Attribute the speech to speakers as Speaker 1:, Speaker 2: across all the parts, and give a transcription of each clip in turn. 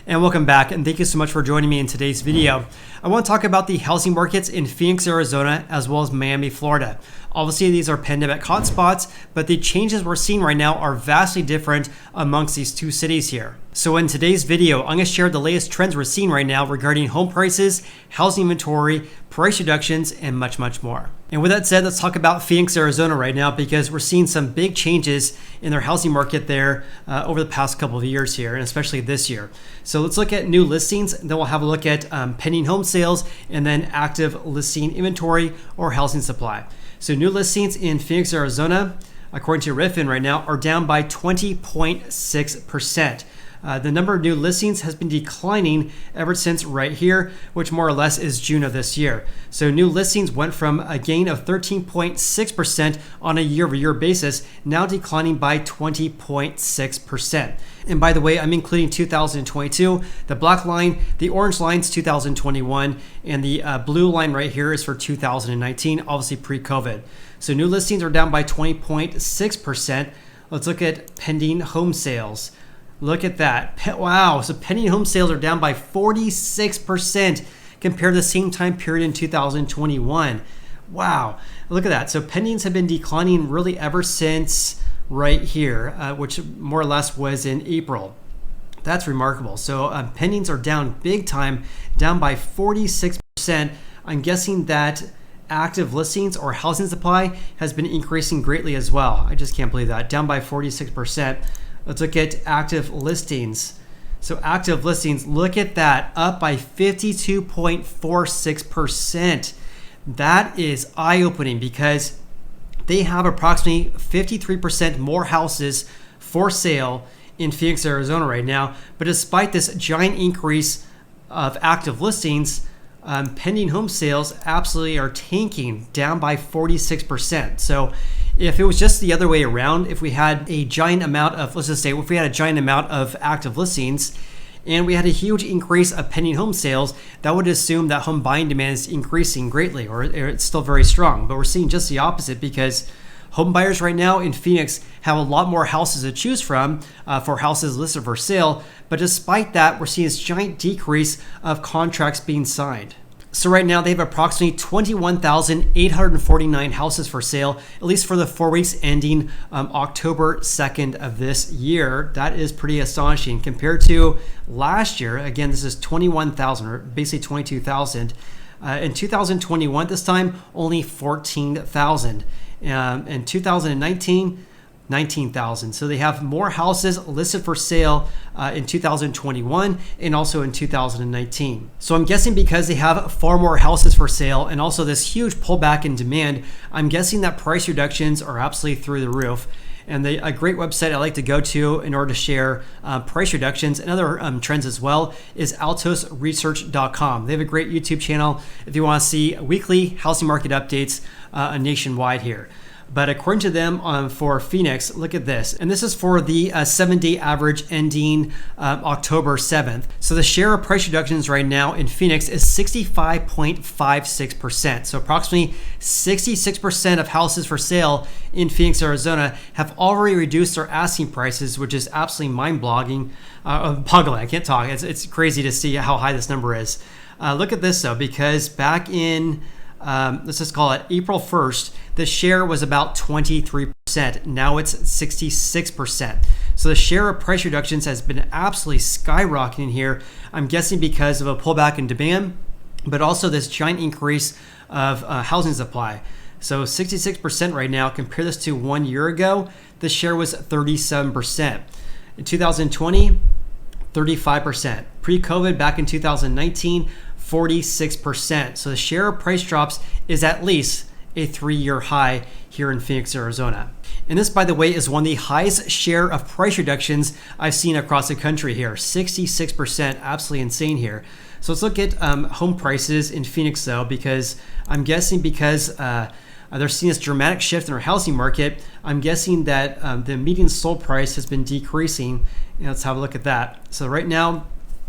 Speaker 1: And welcome back, and thank you so much for joining me in today's video. I want to talk about the housing markets in Phoenix, Arizona, as well as Miami, Florida. Obviously, these are pandemic hotspots, but the changes we're seeing right now are vastly different amongst these two cities here. So in today's video, I'm going to share the latest trends we're seeing right now regarding home prices, housing inventory, price reductions, and much, much more. And with that said, let's talk about Phoenix, Arizona right now, because we're seeing some big changes in their housing market there over the past couple of years here, and especially this year. So let's look at new listings, then we'll have a look at pending home sales, and then active listing inventory or housing supply. So new listings in Phoenix, Arizona, according to Redfin right now, are down by 20.6%. The number of new listings has been declining ever since right here, which more or less is June of this year. So new listings went from a gain of 13.6% on a year-over-year basis, now declining by 20.6%. And by the way, I'm including 2022. The black line, the orange line's 2021, and the blue line right here is for 2019, obviously pre-COVID. So new listings are down by 20.6%. Let's look at pending home sales. Look at that. Wow. So pending home sales are down by 46% compared to the same time period in 2021. Wow. Look at that. So pendings have been declining really ever since right here, which more or less was in April. That's remarkable. So pendings are down big time, down by 46%. I'm guessing that active listings or housing supply has been increasing greatly as well. I just can't believe that. Down by 46%. Let's look at active listings. So active listings, look at that, up by 52.46%. That is eye-opening because they have approximately 53% more houses for sale in Phoenix, Arizona right now. But despite this giant increase of active listings, pending home sales absolutely are tanking, down by 46%. So if it was just the other way around, if we had a giant amount of, let's just say, if we had a giant amount of active listings and we had a huge increase of pending home sales, that would assume that home buying demand is increasing greatly, or it's still very strong. But we're seeing just the opposite because home buyers right now in Phoenix have a lot more houses to choose from for houses listed for sale. But despite that, we're seeing this giant decrease of contracts being signed. So right now they have approximately 21,849 houses for sale, at least for the 4 weeks ending October 2nd of this year. That is pretty astonishing compared to last year. Again, this is 21,000, or basically 22,000. In 2021, this time only 14,000. In 2019, 19,000. So they have more houses listed for sale in 2021 and also in 2019. So I'm guessing because they have far more houses for sale and also this huge pullback in demand, I'm guessing that price reductions are absolutely through the roof. And a great website I like to go to in order to share price reductions and other trends as well is altosresearch.com. They have a great YouTube channel if you want to see weekly housing market updates nationwide here. But according to them for Phoenix, look at this. And this is for the 7-day average ending October 7th. So the share of price reductions right now in Phoenix is 65.56%. So approximately 66% of houses for sale in Phoenix, Arizona have already reduced their asking prices, which is absolutely mind-boggling. I can't talk. It's crazy to see how high this number is. Look at this though, because back in let's just call it April 1st, the share was about 23%. Now it's 66%. So the share of price reductions has been absolutely skyrocketing here. I'm guessing because of a pullback in demand, but also this giant increase of housing supply. So 66% right now. Compare this to 1 year ago, the share was 37%. In 2020, 35%. Pre-COVID, back in 2019, 46%. So the share of price drops is at least a 3-year high here in Phoenix, Arizona. And this, by the way, is one of the highest share of price reductions I've seen across the country here. 66%, absolutely insane here. So let's look at home prices in Phoenix though, because I'm guessing because they're seeing this dramatic shift in our housing market, I'm guessing that the median sold price has been decreasing. And let's have a look at that. So right now,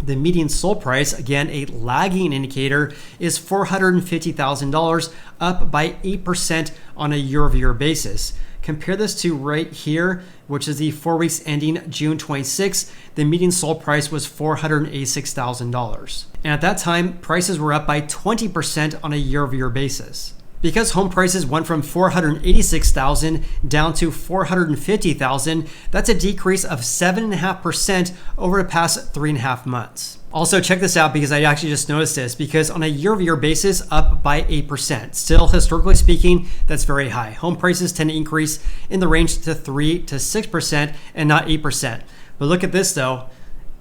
Speaker 1: the median sold price, again, a lagging indicator, is $450,000, up by 8% on a year-over-year basis. Compare this to right here, which is the 4 weeks ending June 26th. The median sold price was $486,000. And at that time, prices were up by 20% on a year-over-year basis. Because home prices went from $486,000 down to $450,000, that's a decrease of 7.5% over the past 3.5 months. Also, check this out because I actually just noticed this, because on a year-over-year basis, up by 8%. Still, historically speaking, that's very high. Home prices tend to increase in the range to 3 to 6% and not 8%. But look at this though.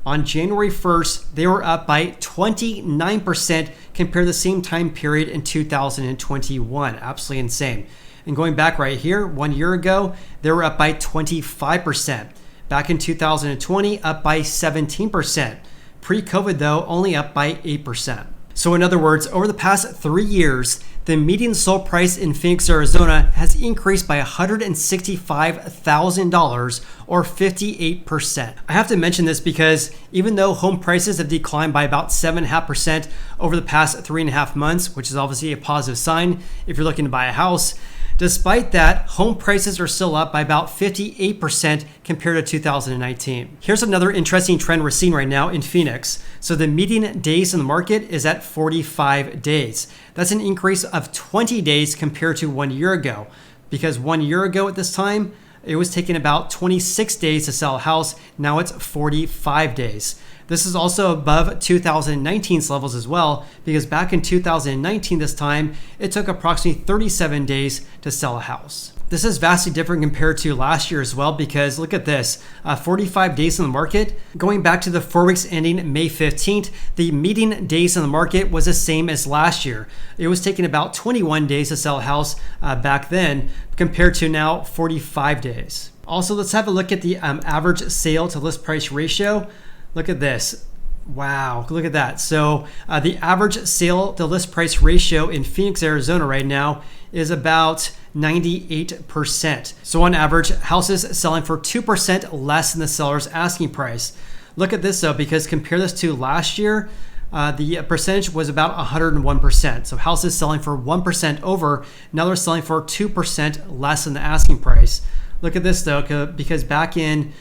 Speaker 1: On January 1st, they were up by 29% compared to the same time period in 2021. Absolutely insane. And going back right here, 1 year ago, they were up by 25%. Back in 2020, up by 17%. Pre-COVID though, only up by 8%. So in other words, over the past 3 years, the median sold price in Phoenix, Arizona has increased by $165,000 or 58%. I have to mention this because even though home prices have declined by about 7.5% over the past 3.5 months, which is obviously a positive sign if you're looking to buy a house, despite that, home prices are still up by about 58% compared to 2019. Here's another interesting trend we're seeing right now in Phoenix. So the median days in the market is at 45 days. That's an increase of 20 days compared to 1 year ago. Because 1 year ago at this time, it was taking about 26 days to sell a house. Now it's 45 days. This is also above 2019's levels as well, because back in 2019 this time, it took approximately 37 days to sell a house. This is vastly different compared to last year as well, because look at this, 45 days in the market. Going back to the 4 weeks ending May 15th, the median days in the market was the same as last year. It was taking about 21 days to sell a house back then, compared to now 45 days. Also, let's have a look at the average sale to list price ratio. Look at this. Wow, look at that. So the average sale to list price ratio in Phoenix, Arizona right now is about 98%. So on average, houses selling for 2% less than the seller's asking price. Look at this though, because compare this to last year, the percentage was about 101%. So houses selling for 1% over, now they're selling for 2% less than the asking price. Look at this though, because back in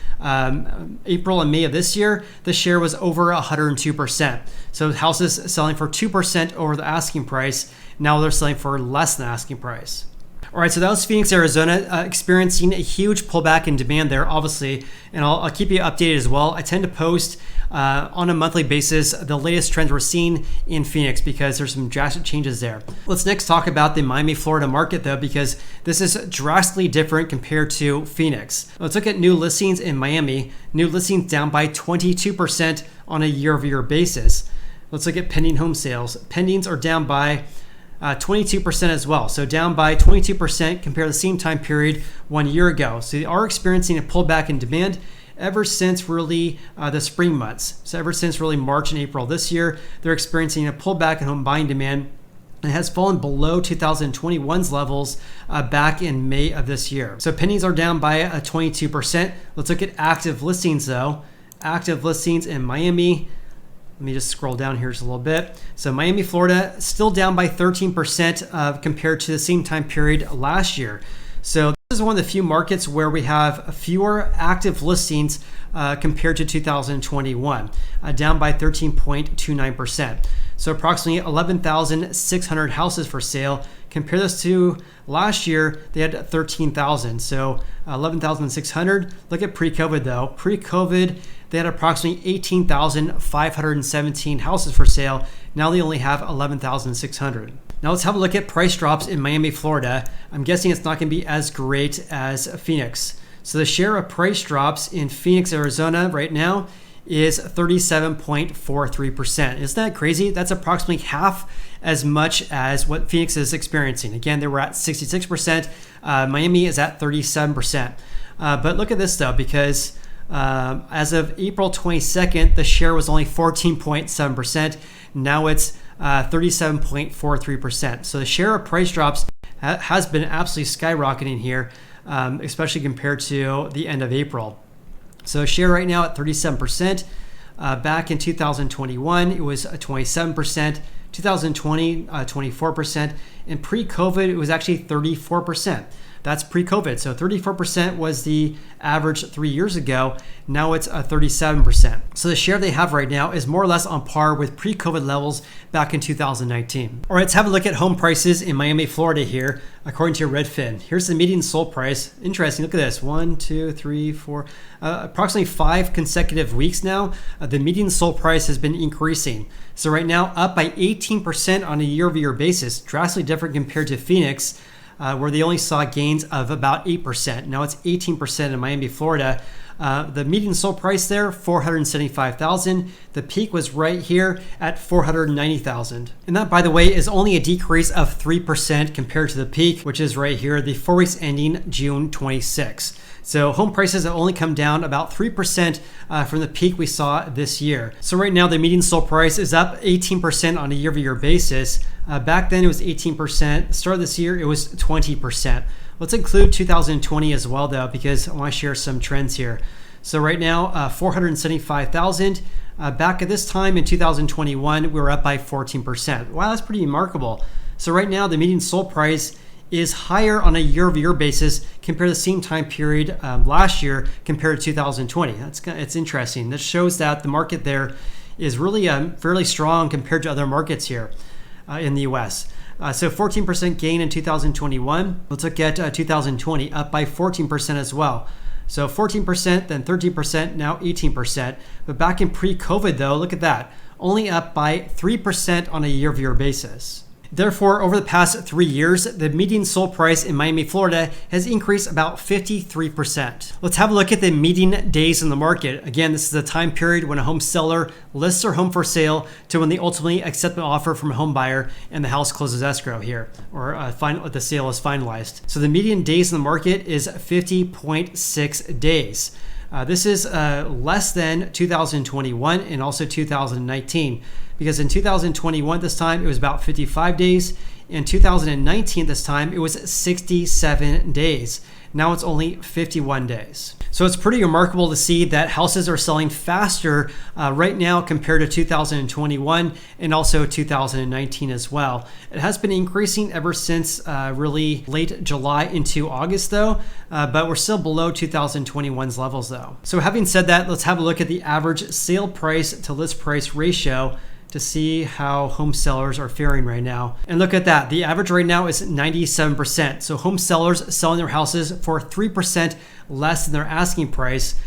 Speaker 1: April and May of this year, the share was over 102%. So houses selling for 2% over the asking price, now they're selling for less than the asking price. All right, so that was Phoenix, Arizona, experiencing a huge pullback in demand there, obviously, and I'll keep you updated as well. I tend to post on a monthly basis the latest trends we're seeing in Phoenix because there's some drastic changes there. Let's next talk about the Miami, Florida market though, because this is drastically different compared to Phoenix. Let's look at new listings in Miami. New listings down by 22% on a year-over-year basis. Let's look at pending home sales. Pendings are down by 22% as well. So down by 22% compared to the same time period 1 year ago. So they are experiencing a pullback in demand ever since really the spring months. So ever since really March and April this year, they're experiencing a pullback in home buying demand and has fallen below 2021's levels back in May of this year. So pendings are down by 22%. Let's look at active listings though. Active listings in Miami. Let me just scroll down here just a little bit. So Miami, Florida, still down by 13% compared to the same time period last year. So this is one of the few markets where we have fewer active listings compared to 2021, down by 13.29%. So approximately 11,600 houses for sale. Compare this to last year, they had 13,000. So 11,600. Look at pre-COVID though. Pre-COVID, they had approximately 18,517 houses for sale. Now they only have 11,600. Now let's have a look at price drops in Miami, Florida. I'm guessing it's not going to be as great as Phoenix. So the share of price drops in Phoenix, Arizona right now is 37.43%. Isn't that crazy? That's approximately half as much as what Phoenix is experiencing. Again, they were at 66%. Miami is at 37%. But look at this though, because as of April 22nd, the share was only 14.7%. Now it's 37.43%. So the share of price drops has been absolutely skyrocketing here, especially compared to the end of April. So share right now at 37%. Back in 2021, it was 27%. 2020, 24%. And pre-COVID, it was actually 34%. That's pre-COVID. So 34% was the average 3 years ago. Now it's 37%. So the share they have right now is more or less on par with pre-COVID levels back in 2019. All right, let's have a look at home prices in Miami, Florida here, according to Redfin. Here's the median sold price. Interesting, look at this, 1, 2, 3, 4, approximately 5 consecutive weeks now. The median sold price has been increasing. So right now up by 18% on a year-over-year basis, drastically different compared to Phoenix, where they only saw gains of about 8%. Now it's 18% in Miami, Florida. The median sold price there, $475,000. The peak was right here at $490,000. And that, by the way, is only a decrease of 3% compared to the peak, which is right here, the 4 weeks ending June 26. So home prices have only come down about 3% from the peak we saw this year. So right now the median sold price is up 18% on a year-over-year basis. Back then it was 18%. Start of this year it was 20%. Let's include 2020 as well though, because I want to share some trends here. So right now 475,000. Back at this time in 2021 we were up by 14%. Wow, that's pretty remarkable. So right now the median sold price is higher on a year-over-year basis compared to the same time period last year compared to 2020. It's interesting. This shows that the market there is really fairly strong compared to other markets here in the US. So 14% gain in 2021. Let's look at 2020, up by 14% as well. So 14%, then 13%, now 18%. But back in pre-COVID though, look at that, only up by 3% on a year-over-year basis. Therefore, over the past 3 years, the median sold price in Miami, Florida has increased about 53%. Let's have a look at the median days in the market. Again, this is the time period when a home seller lists their home for sale to when they ultimately accept an offer from a home buyer and the house closes escrow here, or the sale is finalized. So the median days in the market is 50.6 days. This is less than 2021 and also 2019. Because in 2021 this time it was about 55 days. In 2019 this time it was 67 days. Now it's only 51 days. So it's pretty remarkable to see that houses are selling faster right now compared to 2021 and also 2019 as well. It has been increasing ever since really late July into August though, but we're still below 2021's levels though. So having said that, let's have a look at the average sale price to list price ratio to see how home sellers are faring right now. And look at that, the average right now is 97%. So home sellers selling their houses for 3% less than their asking price,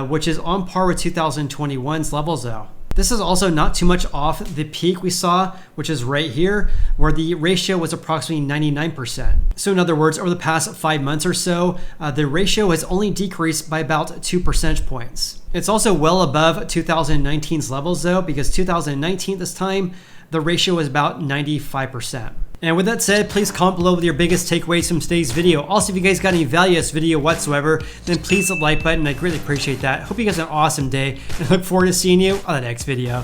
Speaker 1: which is on par with 2021's levels though. This is also not too much off the peak we saw, which is right here, where the ratio was approximately 99%. So in other words, over the past 5 months or so, the ratio has only decreased by about 2 percentage points. It's also well above 2019's levels though, because 2019 this time, the ratio was about 95%. And with that said, please comment below with your biggest takeaways from today's video. Also, if you guys got any value in this video whatsoever, then please hit the like button. I greatly appreciate that. Hope you guys have an awesome day and look forward to seeing you on the next video.